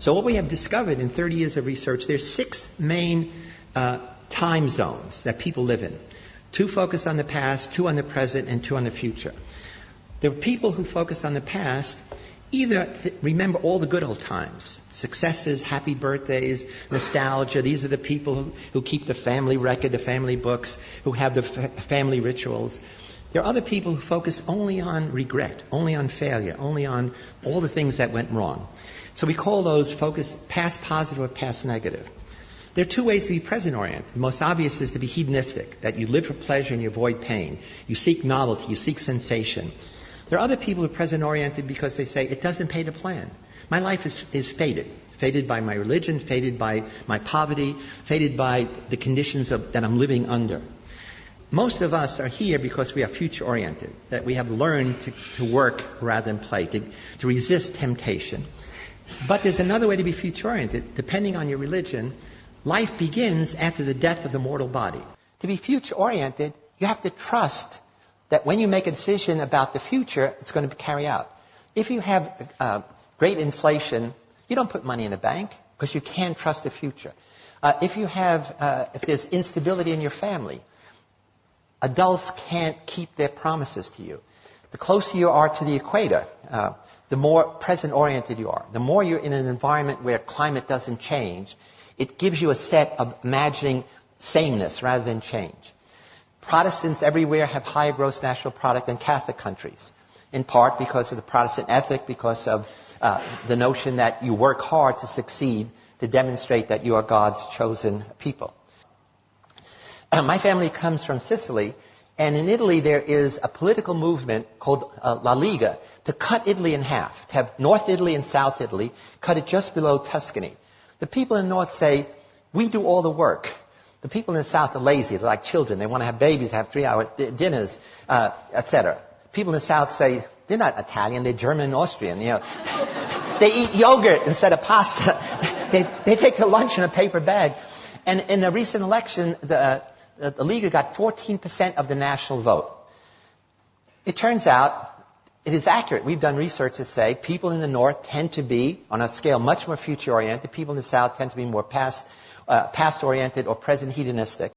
So what we have discovered in 30 years of research, there's 6 main time zones that people live in. 2 focus on the past, 2 on the present, and 2 on the future. The people who focus on the past either remember all the good old times, successes, happy birthdays, nostalgia. These are the people who keep the family record, the family books, who have the family rituals. There are other people who focus only on regret, only on failure, only on all the things that went wrong. So we call those focus past positive or past negative. There are 2 ways to be present-oriented. The most obvious is to be hedonistic, that you live for pleasure and you avoid pain. You seek novelty, you seek sensation. There are other people who are present-oriented because they say, it doesn't pay to plan. My life is fated. Fated by my religion, fated by my poverty, fated by the conditions that I'm living under. Most of us are here because we are future-oriented, that we have learned to work rather than play, to resist temptation. But there's another way to be future-oriented. Depending on your religion, life begins after the death of the mortal body. To be future-oriented, you have to trust that when you make a decision about the future, it's going to carry out. If you have great inflation, you don't put money in the bank because you can't trust the future. If there's instability in your family, adults can't keep their promises to you. The closer you are to the equator, the more present-oriented you are. The more you're in an environment where climate doesn't change, it gives you a set of imagining sameness rather than change. Protestants everywhere have higher gross national product than Catholic countries, in part because of the Protestant ethic, because of the notion that you work hard to succeed, to demonstrate that you are God's chosen people. My family comes from Sicily, and in Italy there is a political movement called La Liga to cut Italy in half, to have North Italy and South Italy, cut it just below Tuscany. The people in the North say, we do all the work. The people in the South are lazy. They're like children. They want to have babies, have 3-hour dinners, etc. People in the South say, they're not Italian, they're German and Austrian. You know, they eat yogurt instead of pasta. they take their lunch in a paper bag. And in the recent election, the Liga got 14% of the national vote. It turns out it is accurate. We've done research to say people in the North tend to be, on a scale much more future-oriented. People in the South tend to be more past-oriented or present hedonistic.